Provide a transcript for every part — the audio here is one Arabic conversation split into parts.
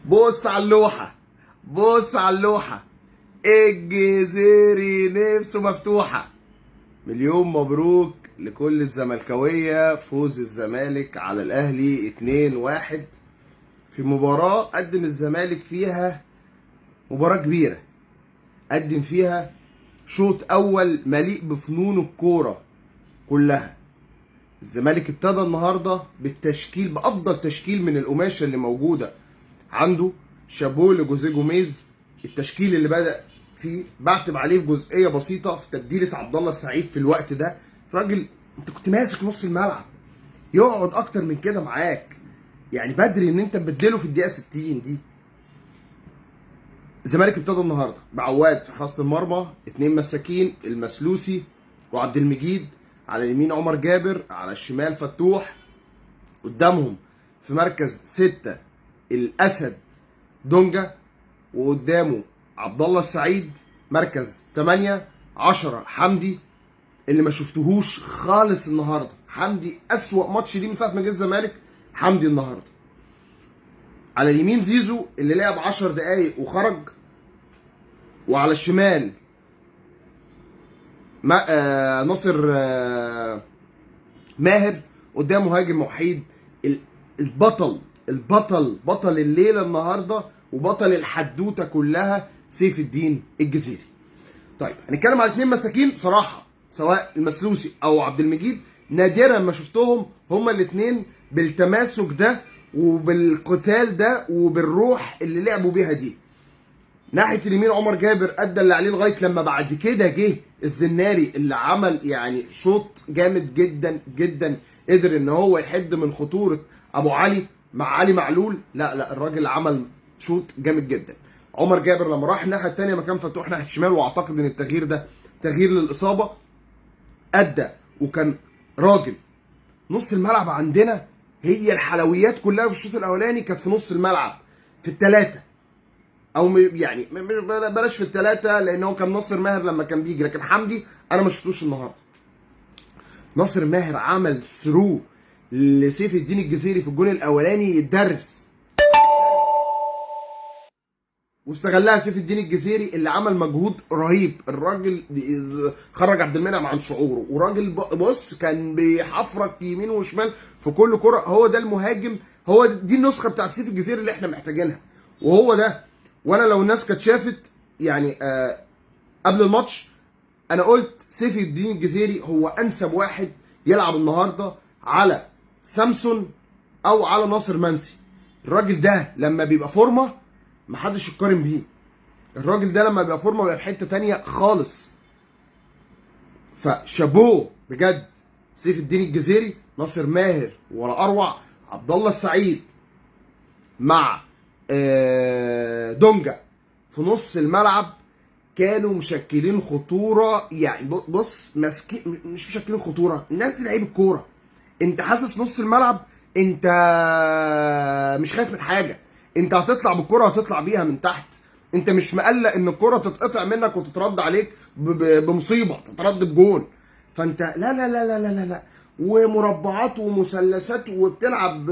بص على اللوحة، بص على اللوحة. الجزيري نفسه مفتوحة. مليون مبروك لكل الزملكاوية، فوز الزمالك على الأهلي 2-1 في مباراة قدم الزمالك فيها مباراة كبيرة. قدم فيها شوط أول مليء بفنون الكورة كلها. الزمالك ابتدى النهارده بالتشكيل، بأفضل تشكيل من القماشة اللي موجودة عنده. شابوه لجوزيه جوميز. التشكيل اللي بدأ فيه بعتب عليه في جزئيه بسيطه في تبديله عبد الله السعيد في الوقت ده. راجل انت كنت ماسك نص الملعب، يقعد اكتر من كده معاك. يعني بدري ان انت تبدله في الدقيقه 60 دي. الزمالك ابتدى النهارده بعواد في حراسه المرمى، 2 مساكين، المسلوسي وعبد المجيد. على اليمين عمر جابر، على الشمال فتوح. قدامهم في مركز 6 الاسد دونجا، وقدامه عبد الله السعيد. مركز 8 10 حمدي اللي ما شفتهوش خالص النهارده. حمدي اسوأ ماتش ليه من ساعه ما جه الزمالك. حمدي النهارده. على اليمين زيزو اللي لعب 10 دقايق وخرج. وعلى الشمال ناصر ماهر. قدام مهاجم وحيد. بطل الليله النهارده وبطل الحدوته كلها سيف الدين الجزيري. طيب هنتكلم على 2 مساكين بصراحه، سواء المسلوسي او عبد المجيد. نادرا ما شفتهم هما الاثنين بالتماسك ده وبالقتال ده وبالروح اللي لعبوا بيها دي. ناحيه اليمين عمر جابر ادى اللي عليه لغايه لما بعد كده جه الزناري اللي عمل يعني شوط جامد جدا جدا. قدر ان هو يحد من خطوره ابو علي مع علي معلول. لا الراجل عمل شوط جامد جدا. عمر جابر لما راح الناحيه الثانيه مكان فتوح ناحيه الشمال، واعتقد ان التغيير ده تغيير للاصابه، ادى وكان راجل. نص الملعب عندنا هي الحلويات كلها في الشوط الاولاني كانت في نص الملعب، في الثلاثه، او يعني بلاش في الثلاثه لان هو كان ناصر ماهر لما كان بيجي، لكن حمدي انا ما شفتوش النهارده. ناصر ماهر عمل ثرو لسيف الدين الجزيري في الجون الاولاني يتدرس، واستغلها سيف الدين الجزيري اللي عمل مجهود رهيب. الراجل خرج عبد المنعم عن شعوره، وراجل بص كان بيحفرك يمين وشمال في كل كره. هو ده المهاجم، هو دي النسخه بتاعت سيف الجزيري اللي احنا محتاجينها، وهو ده. وانا لو الناس كانت شافت يعني قبل الماتش انا قلت سيف الدين الجزيري هو انسب واحد يلعب النهارده على سامسون او على ناصر منسي. الراجل ده لما بيبقى فورمه محدش يتقارن بيه. الراجل ده لما بيبقى فورمه بيبقى في حته تانية خالص. فشابوه بجد سيف الدين الجزيري. ناصر ماهر ولا اروع. عبد الله السعيد مع دونجا في نص الملعب كانوا مشكلين خطوره. يعني بص ماسكين، مش مشكلين خطوره، الناس دي لعيب الكوره. انت حاسس نص الملعب انت مش خايف من حاجه. انت هتطلع بالكره هتطلع بيها من تحت. انت مش مقلق ان الكره تتقطع منك وتترد عليك بمصيبه، تترد بجون. فانت لا لا لا لا لا لا، ومربعات ومثلثات وبتلعب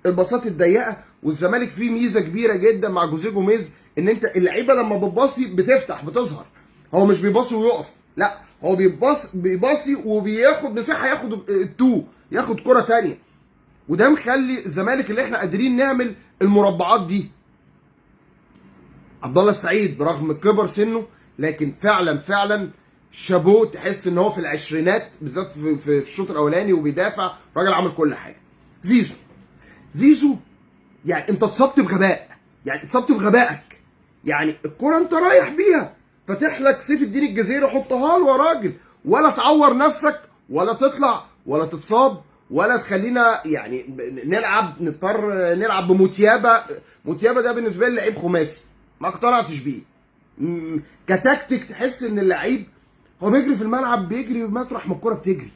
الباصات الضيقه. والزمالك فيه ميزه كبيره جدا مع جوزيه جوميز، ان انت اللعيبه لما بتباصي بتفتح بتظهر. هو مش بيباصي ويقف، لا هو بيباصي وبياخد مساحه، ياخد التو، ياخد كره تانية. وده مخلي الزمالك اللي احنا قادرين نعمل المربعات دي. عبد الله السعيد برغم كبر سنه لكن فعلا شابوه. تحس ان هو في العشرينات بالذات في الشوط الاولاني وبيدافع. راجل عمل كل حاجه. زيزو يعني انت اتصبت بغباء، يعني اتصبت بغبائك. يعني الكره انت رايح بيها فاتح لك سيف الدين الجزيري حطها له يا راجل، ولا تعور نفسك ولا تطلع ولا تتصاب ولا تخلينا يعني نضطر نلعب بموتيابا. موتيابا ده بالنسبه لي لعيب خماسي ما اقتنعتش بيه. كتكتيك تحس ان اللعيب هو بيجري في الملعب، بيجري مطرح ما الكوره بتجري.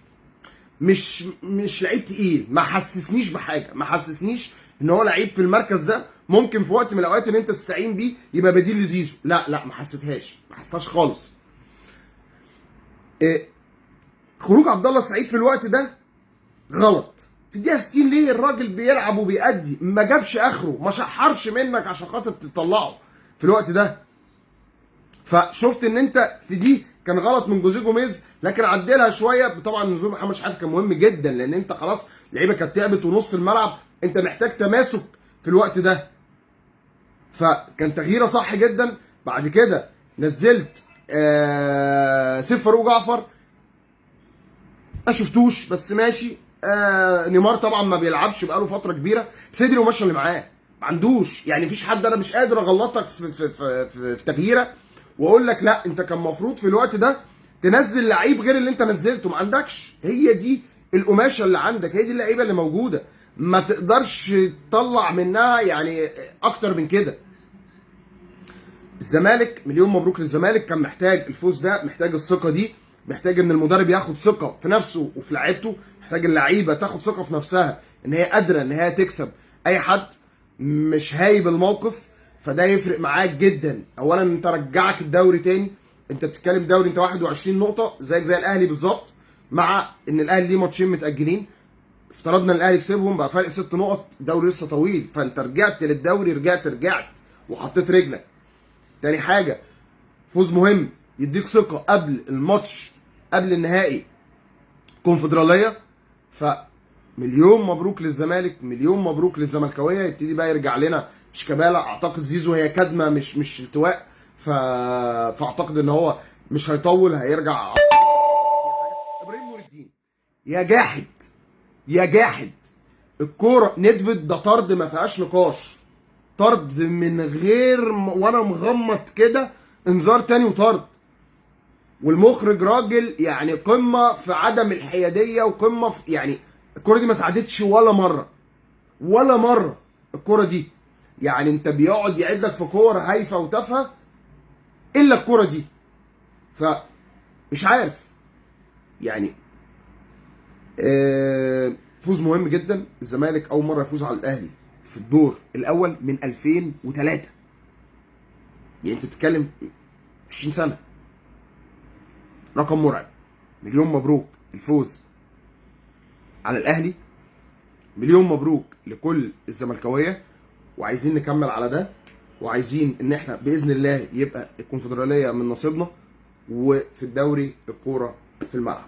مش لعيب تقيل. ما حسسنيش بحاجه، ما حسسنيش ان هو لعيب في المركز ده ممكن في وقت من الاوقات ان انت تستعين بيه يبقى بديل لزيزو. لا ما حسيتهاش خالص. خروج عبد الله السعيد في الوقت ده غلط. في الدقيقه 60 ليه؟ الراجل بيلعب وبيأدي، ما جابش اخره، ما شحرش منك عشان خاطر تطلعه في الوقت ده. فشفت ان انت في دي كان غلط من جوزيه جوميز، لكن عدلها شويه. طبعا نزول محمد شحاته كان مهم جدا، لان انت خلاص اللعيبه كانت تعبت ونص الملعب انت محتاج تماسك في الوقت ده، فكان تغييره صح جدا. بعد كده نزلت سيف فاروق جعفر، ما شفتوش بس ماشي. نيمار طبعا ما بيلعبش بقاله فتره كبيره، سيدري وماشي اللي معاه ما عندوش، يعني مفيش حد. انا مش قادر اغلطك في تغييره واقول لك لا انت كان المفروض في الوقت ده تنزل لعيب غير اللي انت نزلته، ما عندكش. هي دي القماشه اللي عندك، هي دي اللعيبه اللي موجوده، ما تقدرش تطلع منها يعني اكتر من كده. الزمالك مليون مبروك للزمالك، كان محتاج الفوز ده، محتاج الثقه دي، محتاج ان المدرب ياخد ثقه في نفسه وفي لعيبته، محتاج اللعيبه تاخد ثقه في نفسها ان هي قادره ان هي تكسب اي حد، مش هايب الموقف. فده يفرق معاك جدا. اولا انت رجعك الدوري تاني، انت بتتكلم دوري انت 21 نقطه زيك زي الاهلي بالظبط، مع ان الاهلي ليه ماتشين متاجلين. افترضنا ان الاهلي كسبهم بقى فرق 6 نقط، الدوري لسه طويل، فانت رجعت للدوري، رجعت وحطيت رجلك. تاني حاجه فوز مهم يديك ثقه قبل الماتش، قبل النهائي كونفدراليه. فمليون مبروك للزمالك، مليون مبروك للزملكاويه. يبتدي بقى يرجع لنا شيكابالا، اعتقد زيزو هي كدمه مش التواء، فاعتقد ان هو مش هيطول، هيرجع. ابراهيم نور الدين، يا جاحد يا جاحد، الكوره ندفد ده طرد ما فيهاش نقاش، طرد من غير وانا مغمض كده، انذار تاني وطرد. والمخرج راجل يعني قمه في عدم الحياديه، وقمه في يعني الكوره دي ما اتعدتش ولا مره ولا مره. الكوره دي يعني انت بيقعد يعد لك في كور هايفه وتافهه الا الكوره دي. فمش عارف يعني. فوز مهم جدا. الزمالك اول مره يفوز على الاهلي في الدور الاول من 2003، يعني انت بتتكلم 20 سنه. رقم مرعب. مليون مبروك الفوز على الاهلي، مليون مبروك لكل الزملكاويه، وعايزين نكمل على ده، وعايزين ان احنا باذن الله يبقى الكونفدراليه من نصيبنا، وفي الدوري الكوره في الملعب.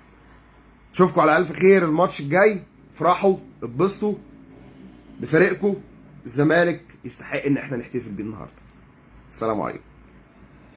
اشوفكم على الف خير الماتش الجاي، افرحوا اتبسطوا بفريقكم. الزمالك يستحق ان احنا نحتفل بيه النهارده. السلام عليكم.